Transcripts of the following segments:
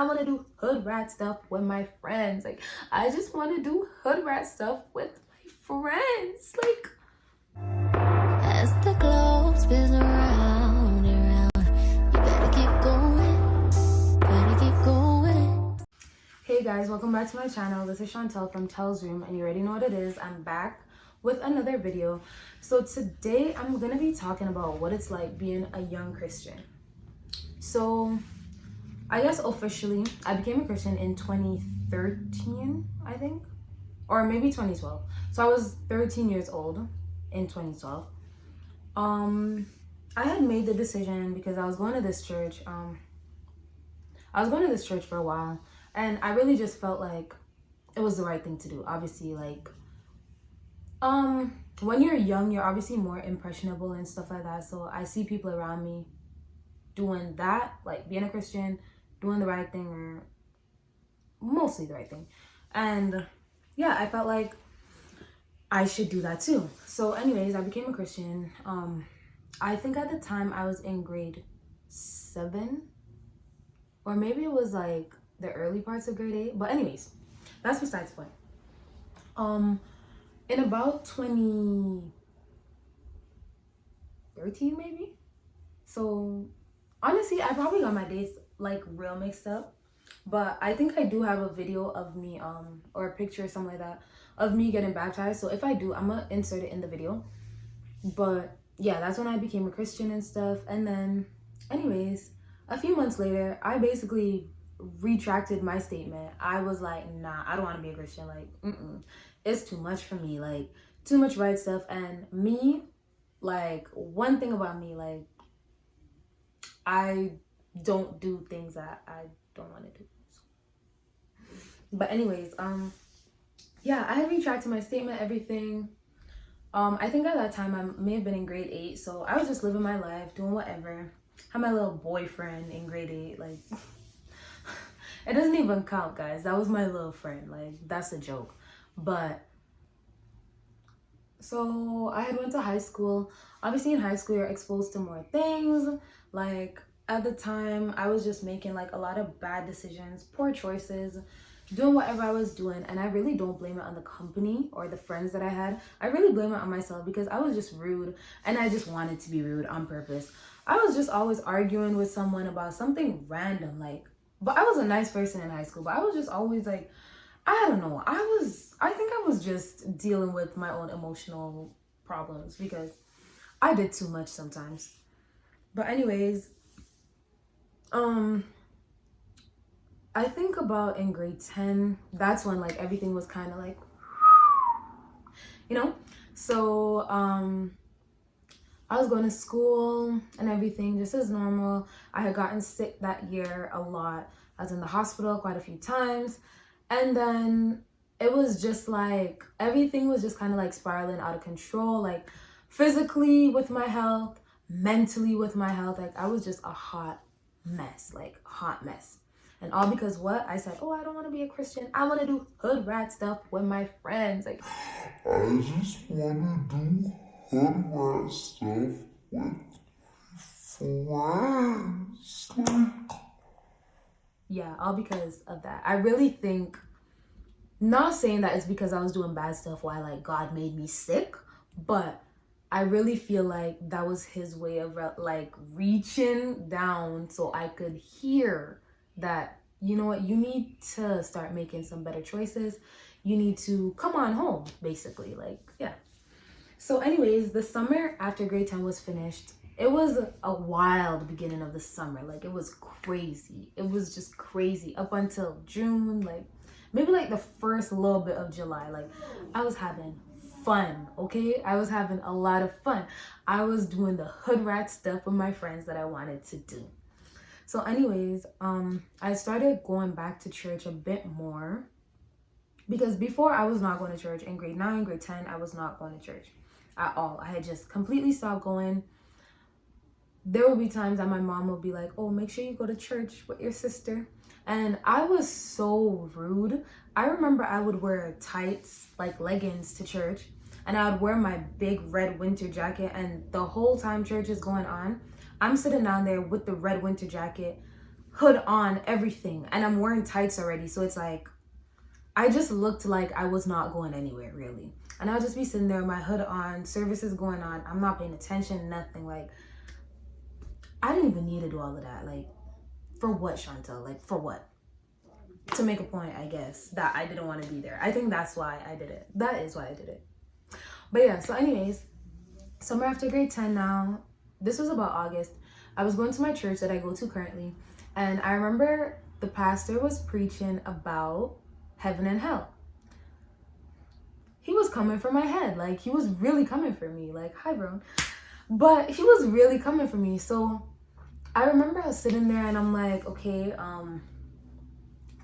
I want to do hood rat stuff with my friends. Like, I just want to do hood rat stuff with my friends. Like, as the globe spins around and round, you better keep going, better keep going. hey guys, welcome back to my channel. This is Chantel from Tel's Room, and you already know what it is. I'm back with another video. So today I'm gonna be talking about what it's like being a young Christian. So I guess officially I became a Christian in 2013, I think, or maybe 2012. So I was 13 years old in 2012. I had made the decision because I was going to this church. I was going to this church for a while, and I really just felt like it was the right thing to do. Obviously, like, when you're young, you're obviously more impressionable and stuff like that. So I see people around me doing that, like being a Christian, doing the right thing, or mostly the right thing. And yeah, I felt like I should do that too. So anyways, I became a Christian. I think at the time I was in grade 7, or maybe it was like the early parts of grade 8. But anyways, that's besides the point. In about 2013 maybe. So honestly, I probably got my dates like real mixed up, but I think I do have a video of me or a picture or something like that of me getting baptized. So if I do, I'm gonna insert it in the video. But yeah, that's when I became a Christian and stuff. And then anyways, a few months later, I basically retracted my statement. I was like, nah, I don't want to be a Christian. Like, it's too much for me. Like, too much right stuff. And me, like, one thing about me, like, I don't do things that I don't want to do. But anyways, yeah, I had retracted my statement, everything. I think at that time I may have been in grade 8, so I was just living my life, doing whatever. Had my little boyfriend in grade 8, like, it doesn't even count, guys. That was my little friend, like, that's a joke. But so I had went to high school. Obviously in high school you're exposed to more things. Like, at the time I was just making like a lot of bad decisions, poor choices, doing whatever I was doing. And I really don't blame it on the company or the friends that I had. I really blame it on myself because I was just rude, and I just wanted to be rude on purpose. I was just always arguing with someone about something random, like, but I was a nice person in high school, but I was just always like, I don't know, I think I was just dealing with my own emotional problems because I did too much sometimes. But anyways, I think about in grade 10, that's when like everything was kind of like, you know? So I was going to school and everything just as normal. I had gotten sick that year a lot. I was in the hospital quite a few times. And then it was just like, everything was just kind of like spiraling out of control, like physically with my health, mentally with my health. Like, I was just a hot mess, like hot mess. And all because what? I said, oh, I don't want to be a Christian. I want to do hood rat stuff with my friends. Like, I just want to do hood rat stuff with friends. yeah, all because of that. I really think, not saying that it's because I was doing bad stuff why like God made me sick, but I really feel like that was his way of like reaching down so I could hear that, you know what, you need to start making some better choices. You need to come on home, basically. Like, yeah. So anyways, the summer after grade 10 was finished, it was a wild beginning of the summer. Like, it was crazy. It was just crazy up until June, like maybe like the first little bit of July. Like, I was having fun, okay? I was having a lot of fun. I was doing the hood rat stuff with my friends that I wanted to do. So anyways, I started going back to church a bit more because before I was not going to church. In grade 9, grade 10, I was not going to church at all. I had just completely stopped going. There would be times that my mom would be like, oh, make sure you go to church with your sister. And I was so rude. I remember I would wear tights, like leggings, to church, and I would wear my big red winter jacket, and the whole time church is going on, I'm sitting down there with the red winter jacket, hood on, everything, and I'm wearing tights already, so it's like I just looked like I was not going anywhere really. And I'll just be sitting there, my hood on, services going on, I'm not paying attention, nothing. Like, I didn't even need to do all of that. Like, for what, Chantel? Like, for what? To make a point, I guess, that I didn't want to be there. I think that's why I did it. That is why I did it. But yeah, so anyways, summer after grade 10 now, this was about August. I was going to my church that I go to currently, and I remember the pastor was preaching about heaven and hell. He was coming for my head. Like, he was really coming for me. Like, hi, bro. But he was really coming for me. So I remember I was sitting there and I'm like, okay,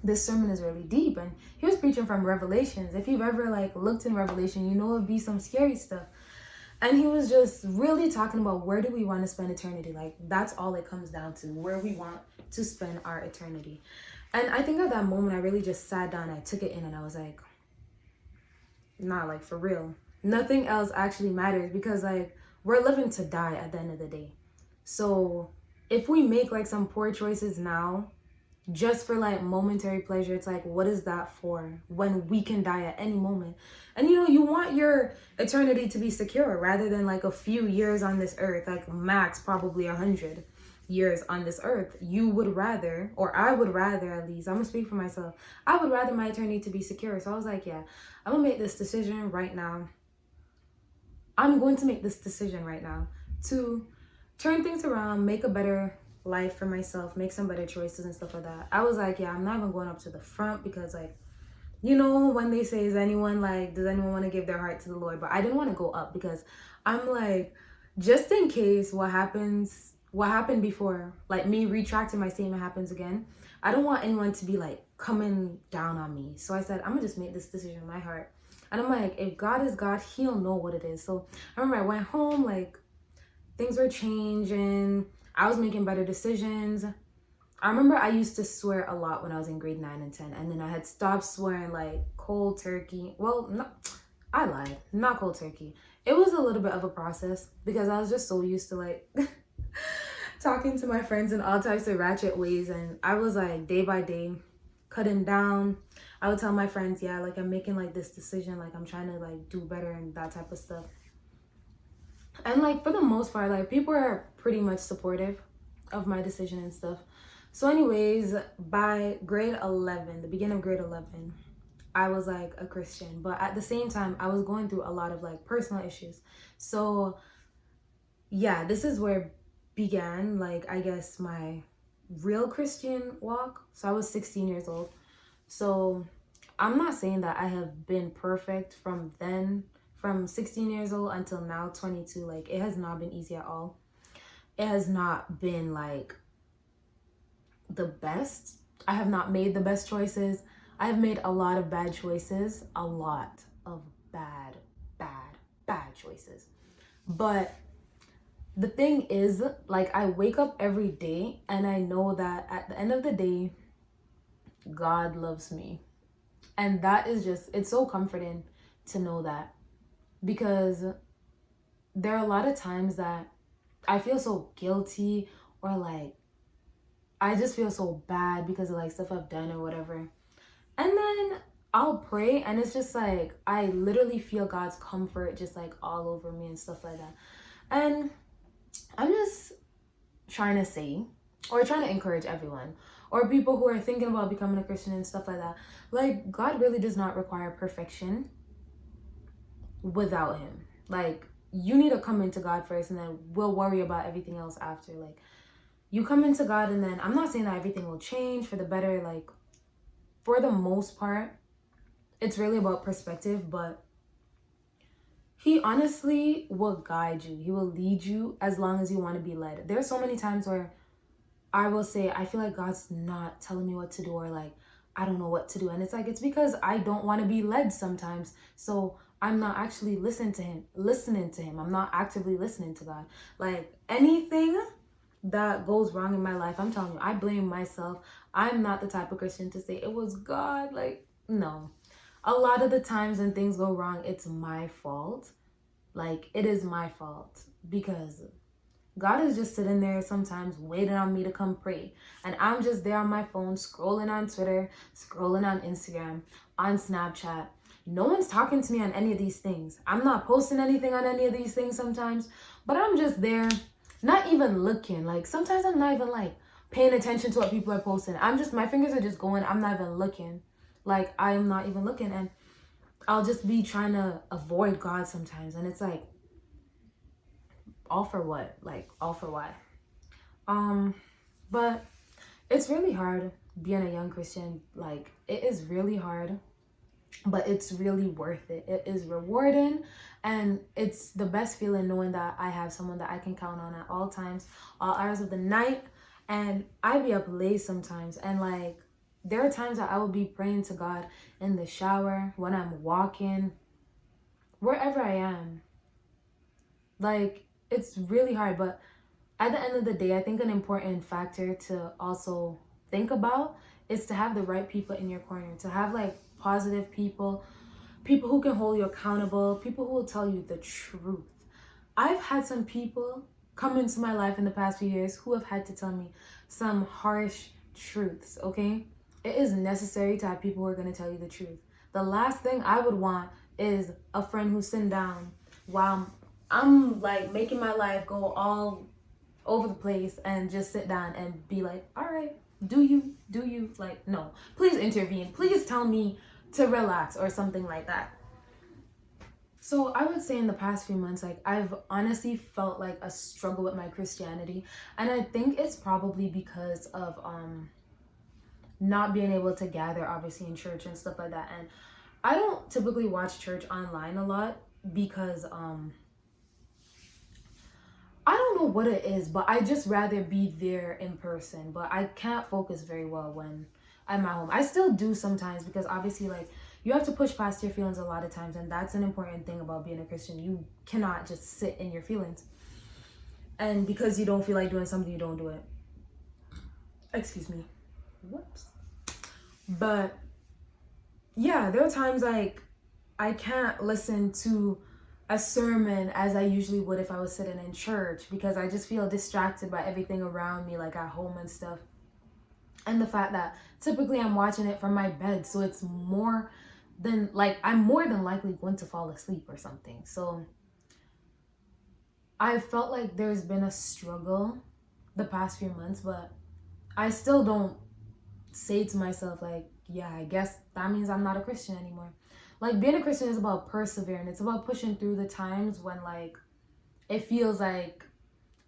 this sermon is really deep. And he was preaching from Revelations. If you've ever like looked in Revelation, you know it'd be some scary stuff. And he was just really talking about where do we want to spend eternity. Like, that's all it comes down to, where we want to spend our eternity. And I think at that moment, I really just sat down, I took it in, and I was like, nah, like, for real. Nothing else actually matters, because like, we're living to die at the end of the day. So if we make like some poor choices now, just for like momentary pleasure, it's like, what is that for when we can die at any moment? And you know, you want your eternity to be secure rather than like a few years on this earth, like max probably 100 years on this earth. You would rather, or I would rather, at least, I'm gonna speak for myself, I would rather my eternity to be secure. So I was like, yeah, I'm gonna make this decision right now. I'm going to make this decision right now to turn things around, make a better life for myself, make some better choices and stuff like that. I was like, yeah, I'm not even going up to the front, because like, you know, when they say, does anyone want to give their heart to the Lord? But I didn't want to go up, because I'm like, just in case what happened before, like me retracting my statement, happens again, I don't want anyone to be like coming down on me. So I said, I'm gonna just make this decision in my heart. And I'm like, if God is God, he'll know what it is. So I remember I went home, like, things were changing. I was making better decisions. I remember I used to swear a lot when I was in grade 9 and 10. And then I had stopped swearing, like, cold turkey. Well, no, I lied. Not cold turkey. It was a little bit of a process, because I was just so used to, like, talking to my friends in all types of ratchet ways. And I was, like, day by day, cutting down. I would tell my friends, yeah, like, I'm making like this decision, like, I'm trying to like do better and that type of stuff. And like, for the most part, like, people are pretty much supportive of my decision and stuff. So anyways, by grade 11, the beginning of grade 11, I was like a Christian, but at the same time, I was going through a lot of like personal issues. So yeah, this is where began, like, I guess, my real Christian walk. So I was 16 years old. So I'm not saying that I have been perfect from then, from 16 years old until now, 22. Like, it has not been easy at all. It has not been like the best. I have not made the best choices. I have made a lot of bad choices, a lot of bad choices. But the thing is, like, I wake up every day and I know that at the end of the day, God loves me. And that is just, it's so comforting to know that, because there are a lot of times that I feel so guilty, or like, I just feel so bad because of like stuff I've done or whatever. And then I'll pray and it's just like, I literally feel God's comfort just like all over me and stuff like that. And I'm just trying to say, or trying to encourage everyone, or people who are thinking about becoming a Christian and stuff like that. Like, God really does not require perfection without him. Like, you need to come into God first, and then we'll worry about everything else after. Like, you come into God, and then I'm not saying that everything will change for the better. Like, for the most part, it's really about perspective, but he honestly will guide you. He will lead you as long as you want to be led. There's so many times where I will say, I feel like God's not telling me what to do, or like, I don't know what to do. And it's like, it's because I don't want to be led sometimes. So I'm not actually listening to him. I'm not actively listening to God. Like, anything that goes wrong in my life, I'm telling you, I blame myself. I'm not the type of Christian to say it was God. Like, no. A lot of the times when things go wrong, it's my fault. Like, it is my fault, because God is just sitting there sometimes waiting on me to come pray. And I'm just there on my phone, scrolling on Twitter, scrolling on Instagram, on Snapchat. No one's talking to me on any of these things. I'm not posting anything on any of these things sometimes, but I'm just there, not even looking. Like sometimes I'm not even like paying attention to what people are posting. My fingers are just going, I'm not even looking. Like I'm not even looking, and I'll just be trying to avoid God sometimes. And it's like, all for what? Like, all for why? But it's really hard being a young Christian. Like, it is really hard, but it's really worth it. It is rewarding, and it's the best feeling knowing that I have someone that I can count on at all times, all hours of the night. And I be up late sometimes, and like there are times that I will be praying to God in the shower, when I'm walking, wherever I am. Like, it's really hard, but at the end of the day, I think an important factor to also think about is to have the right people in your corner, to have like positive people, people who can hold you accountable, people who will tell you the truth. I've had some people come into my life in the past few years who have had to tell me some harsh truths, okay? It is necessary to have people who are going to tell you the truth. The last thing I would want is a friend who's sitting down while I'm like making my life go all over the place and just sit down and be like, all right, do you? Like, no, please intervene. Please tell me to relax or something like that. So I would say in the past few months, like I've honestly felt like a struggle with my Christianity. And I think it's probably because of not being able to gather obviously in church and stuff like that. And I don't typically watch church online a lot because I don't know what it is, but I just rather be there in person. But I can't focus very well when I'm at home. I still do sometimes because obviously like you have to push past your feelings a lot of times, and that's an important thing about being a Christian. You cannot just sit in your feelings. And because you don't feel like doing something, you don't do it. Excuse me. Whoops. But yeah, there are times like I can't listen to a sermon as I usually would if I was sitting in church because I just feel distracted by everything around me, like at home and stuff. And the fact that typically I'm watching it from my bed, so it's more than like I'm more than likely going to fall asleep or something. So I felt like there's been a struggle the past few months, but I still don't say to myself like, yeah, I guess that means I'm not a Christian anymore. Like being a Christian is about persevering. It's about pushing through the times when like it feels like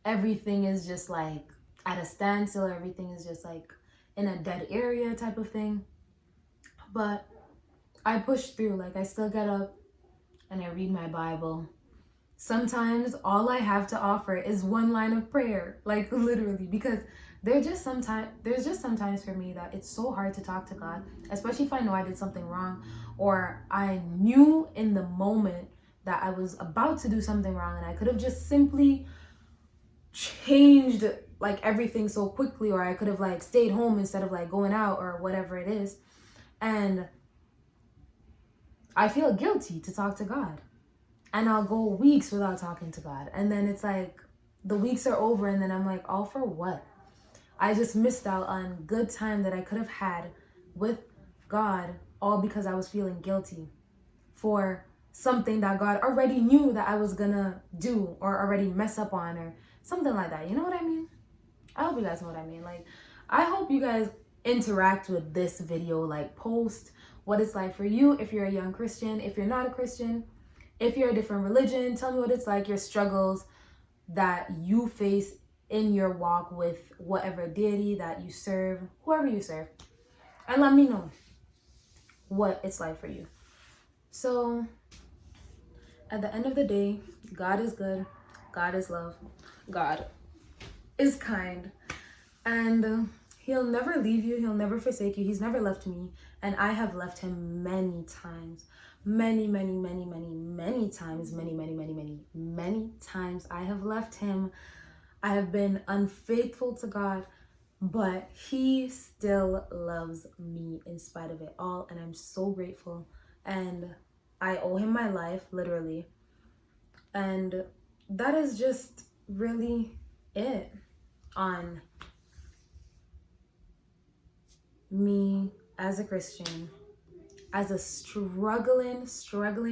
everything is just like at a standstill, everything is just like in a dead area type of thing. But I push through. Like I still get up and I read my Bible. Sometimes all I have to offer is one line of prayer, like literally, because there's just sometimes for me that it's so hard to talk to God, especially if I know I did something wrong or I knew in the moment that I was about to do something wrong and I could have just simply changed like everything so quickly, or I could have like stayed home instead of like going out or whatever it is. And I feel guilty to talk to God. And I'll go weeks without talking to God. And then it's like the weeks are over and then I'm like, all for what? I just missed out on good time that I could have had with God, all because I was feeling guilty for something that God already knew that I was gonna do or already mess up on or something like that. You know what I mean? I hope you guys know what I mean. Like, I hope you guys interact with this video, like post what it's like for you if you're a young Christian, if you're not a Christian, if you're a different religion, tell me what it's like, your struggles that you face in your walk with whatever deity that you serve, whoever you serve. And let me know what it's like for you. So at the end of the day, God is good. God is love. God is kind. And he'll never leave you. He'll never forsake you. He's never left me. And I have left him many times. Many times I have left him. I have been unfaithful to God, but he still loves me in spite of it all. And I'm so grateful. And I owe him my life, literally. And that is just really it on me as a Christian, as a struggling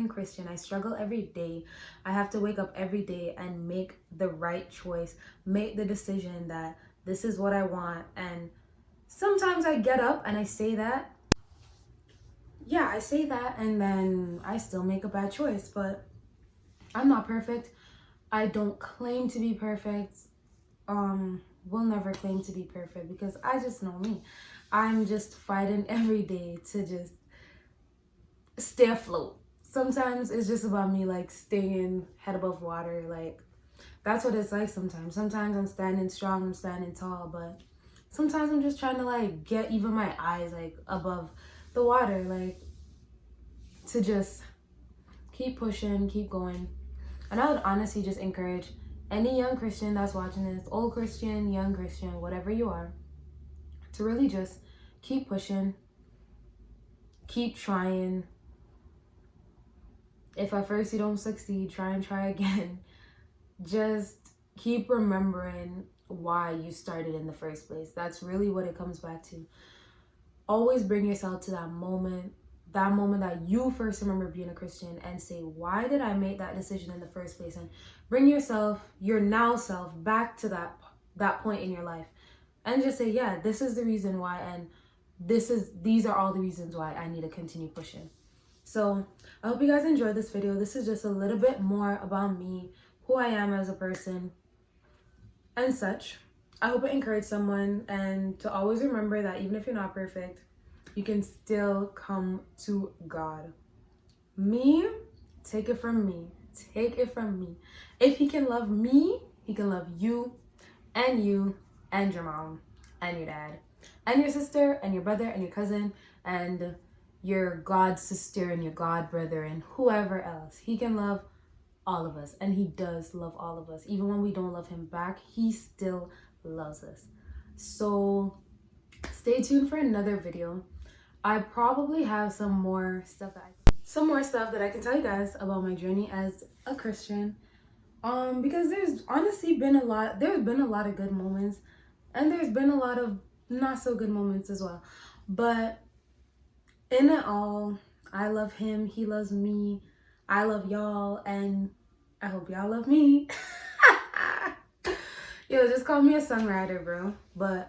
Christian. I struggle every day. I have to wake up every day and make the right choice, make the decision that this is what I want. And sometimes I get up and I say that. Yeah, I say that and then I still make a bad choice, but I'm not perfect. I don't claim to be perfect. Will never claim to be perfect because I just know me. I'm just fighting every day to just stay afloat. Sometimes it's just about me like staying head above water. Like that's what it's like sometimes. Sometimes I'm standing strong, I'm standing tall, but sometimes I'm just trying to like get even my eyes like above the water, like to just keep pushing, keep going. And I would honestly just encourage any young Christian that's watching this, old Christian, young Christian, whatever you are, to really just keep pushing, keep trying. If at first you don't succeed, try and try again. Just keep remembering why you started in the first place. That's really what it comes back to. Always bring yourself to that moment that you first remember being a Christian, and say, why did I make that decision in the first place? And bring yourself, your now self, back to that point in your life, and just say, yeah, this is the reason why, and these are all the reasons why I need to continue pushing. So I hope you guys enjoyed this video. This is just a little bit more about me, who I am as a person and such. I hope it encouraged someone, and to always remember that even if you're not perfect, you can still come to God. Me, take it from me. Take it from me. If he can love me, he can love you and your mom and your dad and your sister and your brother and your cousin and your god sister and your god brother and whoever else. He can love all of us, and he does love all of us. Even when we don't love him back, he still loves us. So stay tuned for another video. I probably have some more stuff that I can tell you guys about my journey as a Christian. Because there's honestly been a lot of good moments, and there's been a lot of not so good moments as well. But in it all, I love him, he loves me, I love y'all, and I hope y'all love me. Yo, just call me a songwriter, bro. But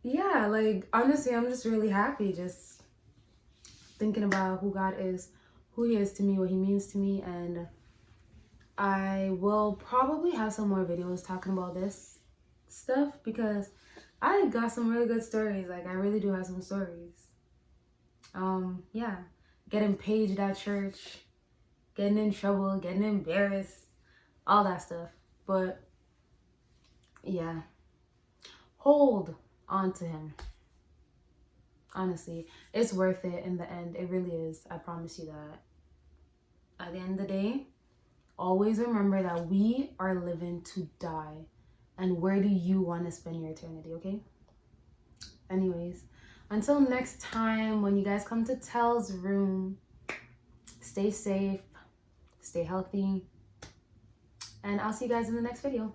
yeah, like honestly, I'm just really happy just thinking about who God is, who he is to me, what he means to me. And I will probably have some more videos talking about this stuff because I got some really good stories. Like I really do have some stories. Yeah, getting paged at church, getting in trouble, getting embarrassed, all that stuff. But yeah, hold on to him. Honestly, it's worth it in the end. It really is. I promise you that. At the end of the day, always remember that we are living to die. And where do you want to spend your eternity, okay? Anyways, until next time, when you guys come to Tell's room, stay safe, stay healthy, and I'll see you guys in the next video.